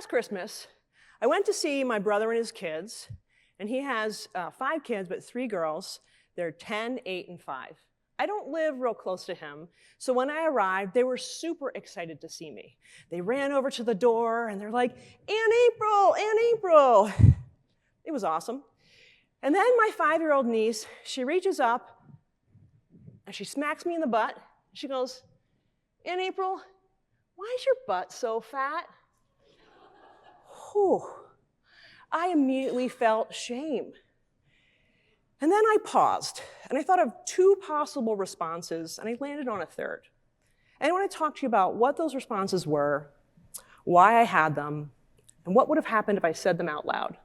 last Christmas, I went to see my brother and his kids, and he has 5 kids, but 3 girls. They're 10, 8, and 5. I don't live real close to him, so when I arrived, they were super excited to see me. They ran over to the door, and they're like, Aunt April, Aunt April. It was awesome. And then my 5-year-old niece, she reaches up, and she smacks me in the butt. She goes, Aunt April, why is your butt so fat? Whew. I immediately felt shame. And then I paused, and I thought of 2 possible responses, and I landed on a third. And I want to talk to you about what those responses were, why I had them, and what would have happened if I said them out loud.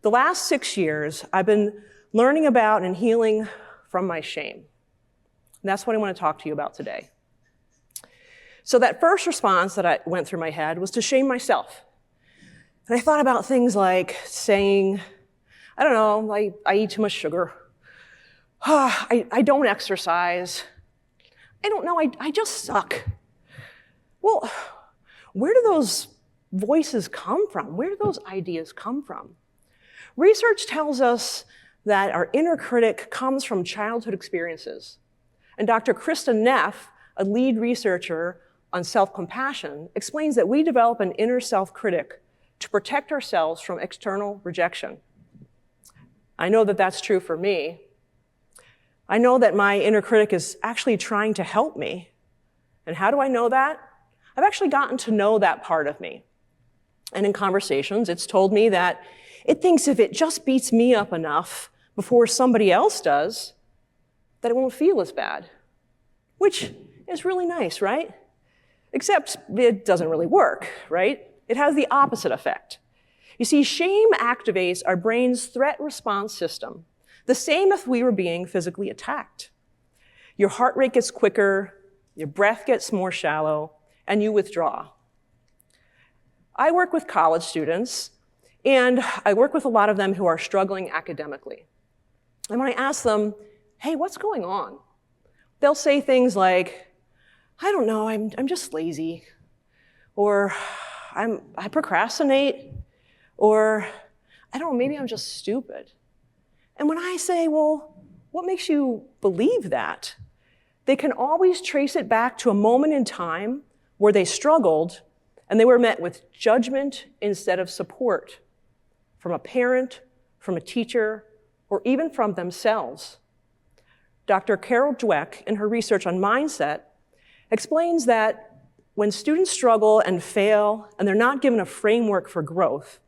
The last 6 years, I've been learning about and healing from my shame. And that's what I want to talk to you about today. So that first response that I went through my head was to shame myself. And I thought about things like saying, I don't know, I eat too much sugar. I don't exercise. I don't know, I just suck. Well, where do those voices come from? Where do those ideas come from? Research tells us that our inner critic comes from childhood experiences. And Dr. Krista Neff, a lead researcher on self-compassion, explains that we develop an inner self-critic to protect ourselves from external rejection. I know that that's true for me. I know that my inner critic is actually trying to help me. And how do I know that? I've actually gotten to know that part of me. And in conversations, it's told me that it thinks if it just beats me up enough before somebody else does, that it won't feel as bad. Which is really nice, right? Except it doesn't really work, right? It has the opposite effect. You see, shame activates our brain's threat response system, the same if we were being physically attacked. Your heart rate gets quicker, your breath gets more shallow, and you withdraw. I work with college students, and I work with a lot of them who are struggling academically. And when I ask them, hey, what's going on? They'll say things like, I don't know, I'm just lazy, or I procrastinate, or I don't know, maybe I'm just stupid. And when I say, well, what makes you believe that? They can always trace it back to a moment in time where they struggled and they were met with judgment instead of support from a parent, from a teacher, or even from themselves. Dr. Carroll Dweck, in her research on mindset, explains that when students struggle and fail and they're not given a framework for growth,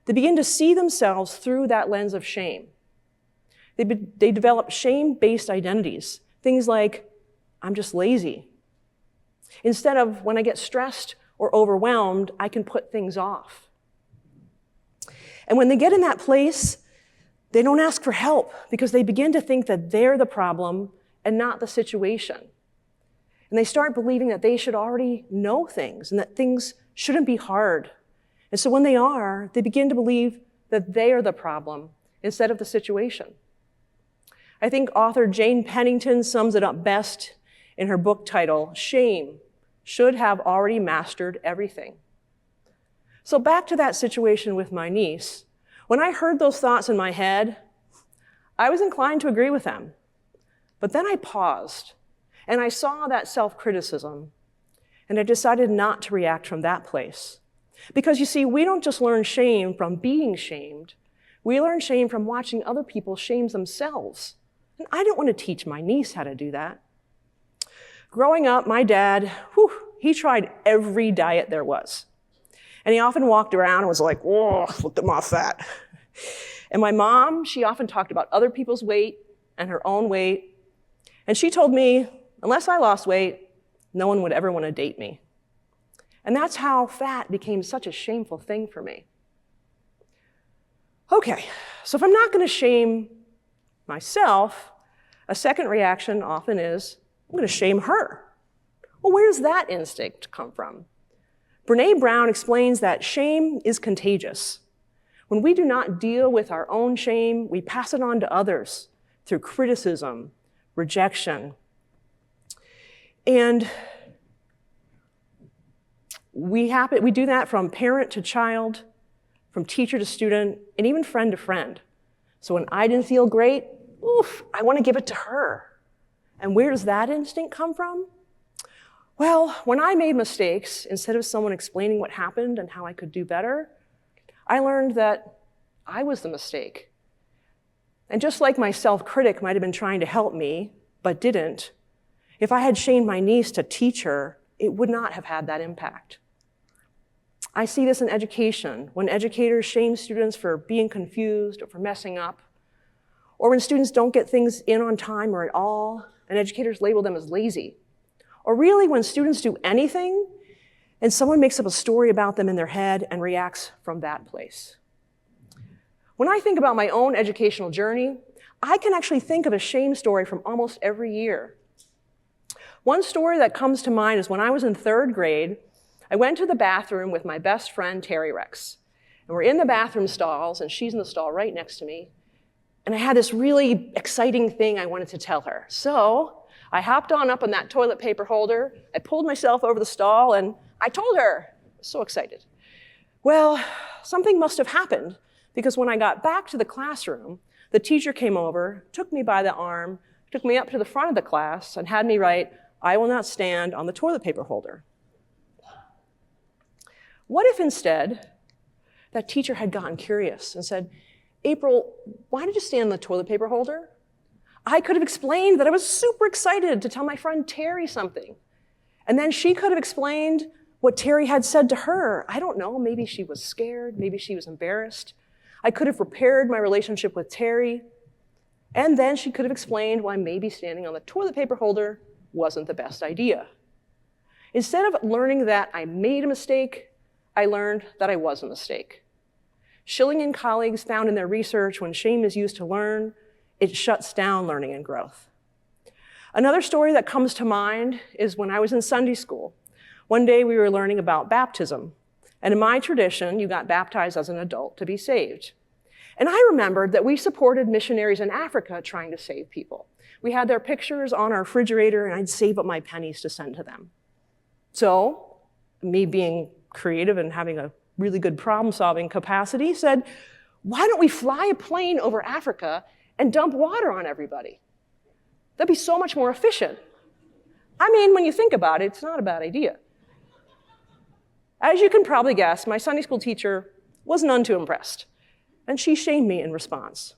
they begin to see themselves through that lens of shame. They develop shame-based identities, things like, I'm just lazy. Instead of, when I get stressed or overwhelmed, I can put things off. And when they get in that place, they don't ask for help because they begin to think that they're the problem and not the situation. And they start believing that they should already know things and that things shouldn't be hard. And so when they are, they begin to believe that they are the problem instead of the situation. I think author Jane Pennington sums it up best in her book title, Shame Should Have Already Mastered Everything. So back to that situation with my niece. When I heard those thoughts in my head, I was inclined to agree with them. But then I paused, and I saw that self-criticism, and I decided not to react from that place. Because you see, we don't just learn shame from being shamed, we learn shame from watching other people shame themselves. And I didn't want to teach my niece how to do that. Growing up, my dad, he tried every diet there was. And he often walked around and was like, whoa, look at my fat. And my mom, she often talked about other people's weight and her own weight. And she told me, unless I lost weight, no one would ever want to date me. And that's how fat became such a shameful thing for me. Okay, so if I'm not going to shame myself, a second reaction often is, I'm going to shame her. Well, where does that instinct come from? Brené Brown explains that shame is contagious. When we do not deal with our own shame, we pass it on to others through criticism, rejection. And We do that from parent to child, from teacher to student, and even friend to friend. So when I didn't feel great, I want to give it to her. And where does that instinct come from? Well, when I made mistakes, instead of someone explaining what happened and how I could do better, I learned that I was the mistake. And just like my self-critic might have been trying to help me, but didn't, if I had shamed my niece to teach her, it would not have had that impact. I see this in education, when educators shame students for being confused or for messing up, or when students don't get things in on time or at all, and educators label them as lazy. Or really when students do anything, and someone makes up a story about them in their head and reacts from that place. When I think about my own educational journey, I can actually think of a shame story from almost every year. One story that comes to mind is when I was in 3rd grade, I went to the bathroom with my best friend, Terry Rex. And we're in the bathroom stalls, and she's in the stall right next to me. And I had this really exciting thing I wanted to tell her. So I hopped on that toilet paper holder, I pulled myself over the stall, and I told her. I was so excited. Well, something must have happened, because when I got back to the classroom, the teacher came over, took me by the arm, took me up to the front of the class, and had me write, "I will not stand on the toilet paper holder." What if instead that teacher had gotten curious and said, "April, why did you stand on the toilet paper holder?" I could have explained that I was super excited to tell my friend Terry something. And then she could have explained what Terry had said to her. I don't know, maybe she was scared, maybe she was embarrassed. I could have repaired my relationship with Terry. And then she could have explained why maybe standing on the toilet paper holder wasn't the best idea. Instead of learning that I made a mistake, I learned that I was a mistake. Schilling and colleagues found in their research when shame is used to learn, it shuts down learning and growth. Another story that comes to mind is when I was in Sunday school. One day we were learning about baptism. And in my tradition, you got baptized as an adult to be saved. And I remembered that we supported missionaries in Africa trying to save people. We had their pictures on our refrigerator, and I'd save up my pennies to send to them. So, me being creative and having a really good problem-solving capacity, said, why don't we fly a plane over Africa and dump water on everybody? That'd be so much more efficient. I mean, when you think about it, it's not a bad idea. As you can probably guess, my Sunday school teacher was none too impressed, and she shamed me in response.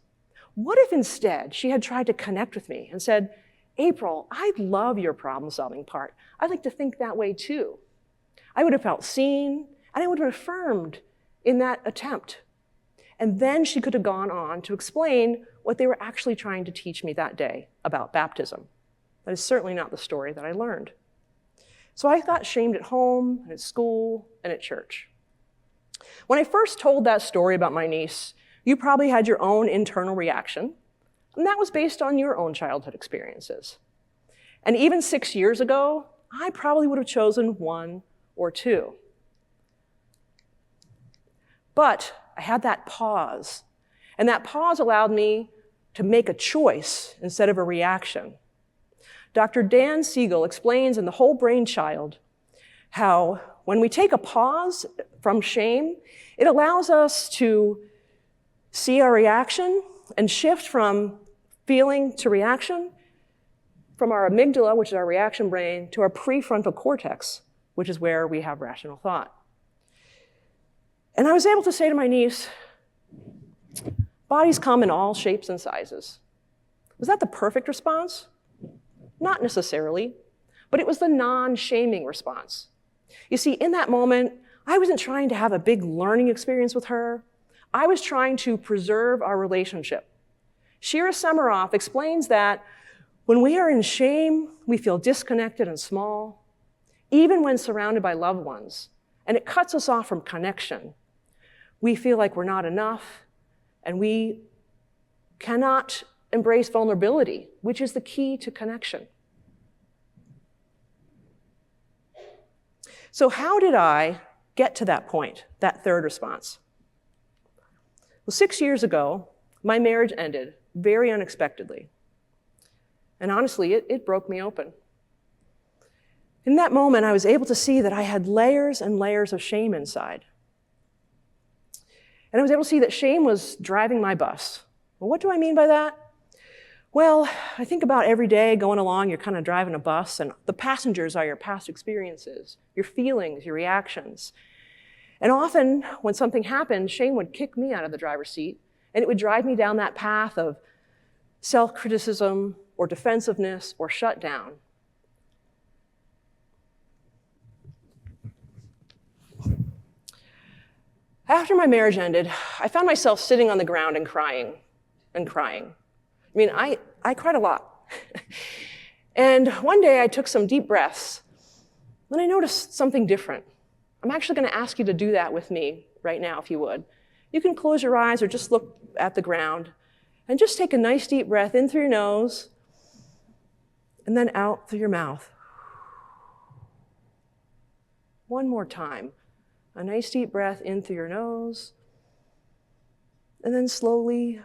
What if instead she had tried to connect with me and said, April, I love your problem-solving part. I'd like to think that way too. I would have felt seen, and I would have been affirmed in that attempt. And then she could have gone on to explain what they were actually trying to teach me that day about baptism. That is certainly not the story that I learned. So I got shamed at home, and at school, and at church. When I first told that story about my niece, you probably had your own internal reaction, and that was based on your own childhood experiences. And even 6 years ago, I probably would have chosen 1 or 2. But I had that pause, and that pause allowed me to make a choice instead of a reaction. Dr. Dan Siegel explains in The Whole Brain Child how when we take a pause from shame, it allows us to see our reaction and shift from feeling to reaction, from our amygdala, which is our reaction brain, to our prefrontal cortex, which is where we have rational thought. And I was able to say to my niece, bodies come in all shapes and sizes. Was that the perfect response? Not necessarily, but it was the non-shaming response. You see, in that moment, I wasn't trying to have a big learning experience with her. I was trying to preserve our relationship. Shira Semiroff explains that when we are in shame, we feel disconnected and small, even when surrounded by loved ones, and it cuts us off from connection. We feel like we're not enough, and we cannot embrace vulnerability, which is the key to connection. So how did I get to that point, that third response? Well, 6 years ago, my marriage ended very unexpectedly. And honestly, it broke me open. In that moment, I was able to see that I had layers and layers of shame inside. And I was able to see that shame was driving my bus. Well, what do I mean by that? Well, I think about every day going along, you're kind of driving a bus, and the passengers are your past experiences, your feelings, your reactions. And often, when something happened, shame would kick me out of the driver's seat, and it would drive me down that path of self-criticism or defensiveness or shutdown. After my marriage ended, I found myself sitting on the ground and crying and crying. I mean, I cried a lot. And one day I took some deep breaths, and I noticed something different. I'm actually going to ask you to do that with me right now, if you would. You can close your eyes or just look at the ground and just take a nice deep breath in through your nose and then out through your mouth. One more time. A nice deep breath in through your nose and then slowly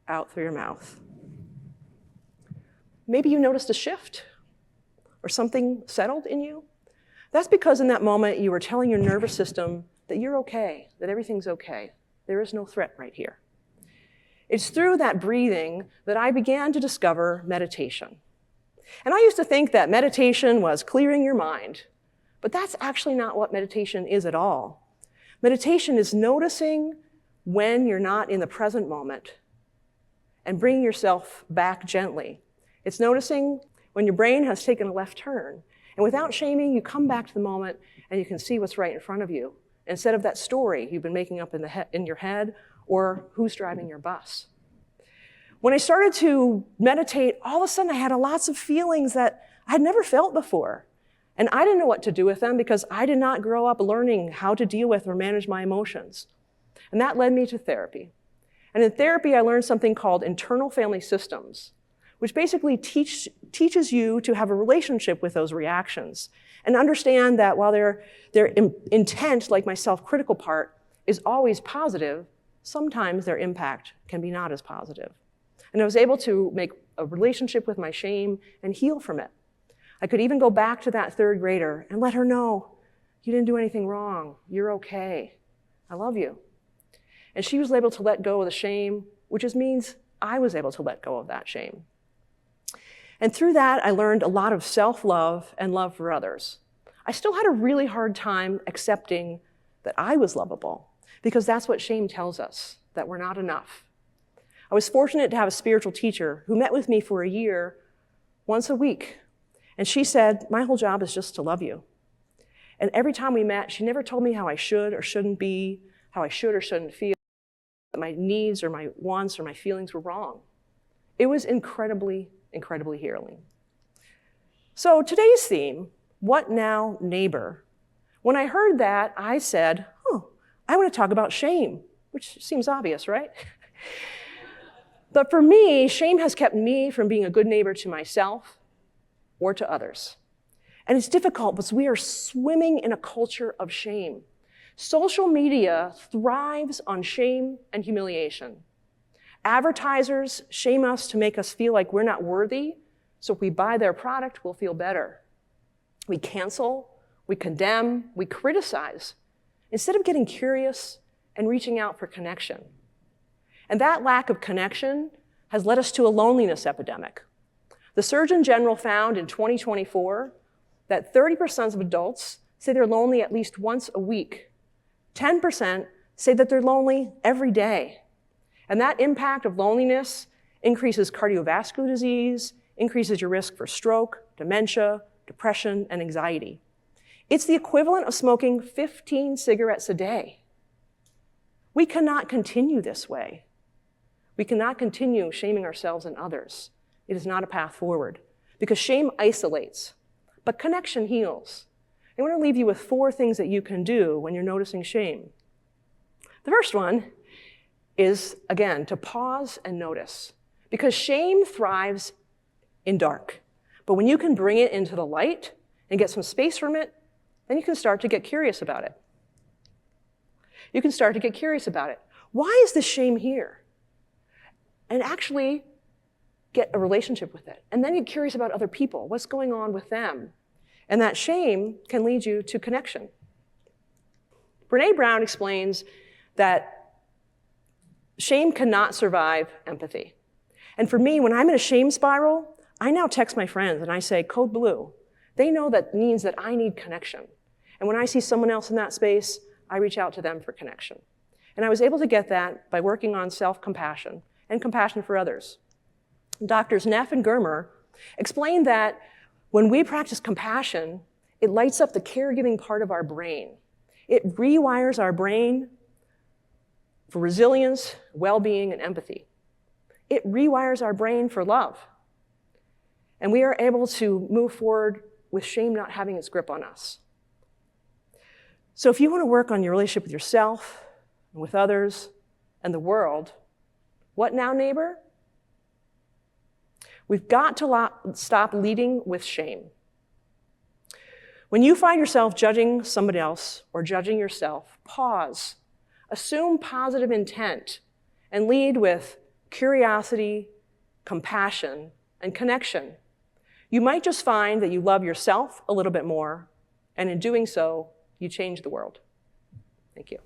out through your mouth. Maybe you noticed a shift or something settled in you. That's because in that moment you were telling your nervous system that you're okay, that everything's okay. There is no threat right here. It's through that breathing that I began to discover meditation. And I used to think that meditation was clearing your mind, but that's actually not what meditation is at all. Meditation is noticing when you're not in the present moment and bringing yourself back gently. It's noticing when your brain has taken a left turn. And without shaming, you come back to the moment and you can see what's right in front of you, instead of that story you've been making up in your head or who's driving your bus. When I started to meditate, all of a sudden I had lots of feelings that I had never felt before. And I didn't know what to do with them because I did not grow up learning how to deal with or manage my emotions. And that led me to therapy. And in therapy, I learned something called internal family systems, which basically teaches you to have a relationship with those reactions and understand that while their intent, like my self-critical part, is always positive, sometimes their impact can be not as positive. And I was able to make a relationship with my shame and heal from it. I could even go back to that third grader and let her know, you didn't do anything wrong, you're okay, I love you. And she was able to let go of the shame, which just means I was able to let go of that shame. And through that, I learned a lot of self-love and love for others. I still had a really hard time accepting that I was lovable, because that's what shame tells us, that we're not enough. I was fortunate to have a spiritual teacher who met with me for a year, once a week. And she said, my whole job is just to love you. And every time we met, she never told me how I should or shouldn't be, how I should or shouldn't feel, that my needs or my wants or my feelings were wrong. It was incredibly, incredibly healing. So today's theme, what now, neighbor? When I heard that, I said, I want to talk about shame, which seems obvious, right? But for me, shame has kept me from being a good neighbor to myself or to others. And it's difficult because we are swimming in a culture of shame. Social media thrives on shame and humiliation. Advertisers shame us to make us feel like we're not worthy, so if we buy their product, we'll feel better. We cancel, we condemn, we criticize, instead of getting curious and reaching out for connection. And that lack of connection has led us to a loneliness epidemic. The Surgeon General found in 2024 that 30% of adults say they're lonely at least once a week. 10% say that they're lonely every day. And that impact of loneliness increases cardiovascular disease, increases your risk for stroke, dementia, depression, and anxiety. It's the equivalent of smoking 15 cigarettes a day. We cannot continue this way. We cannot continue shaming ourselves and others. It is not a path forward, because shame isolates, but connection heals. I want to leave you with 4 things that you can do when you're noticing shame. The first one is, again, to pause and notice, because shame thrives in dark. But when you can bring it into the light and get some space from it, then you can start to get curious about it. You can start to get curious about it. Why is this shame here? And actually, get a relationship with it. And then get curious about other people, what's going on with them. And that shame can lead you to connection. Brené Brown explains that shame cannot survive empathy. And for me, when I'm in a shame spiral, I now text my friends and I say, code blue. They know that means that I need connection. And when I see someone else in that space, I reach out to them for connection. And I was able to get that by working on self-compassion and compassion for others. Doctors Neff and Germer explained that when we practice compassion, it lights up the caregiving part of our brain. It rewires our brain for resilience, well-being, and empathy. It rewires our brain for love. And we are able to move forward with shame not having its grip on us. So if you want to work on your relationship with yourself, and with others, and the world, what now, neighbor? We've got to stop leading with shame. When you find yourself judging somebody else or judging yourself, pause, assume positive intent, and lead with curiosity, compassion, and connection. You might just find that you love yourself a little bit more, and in doing so, you change the world. Thank you.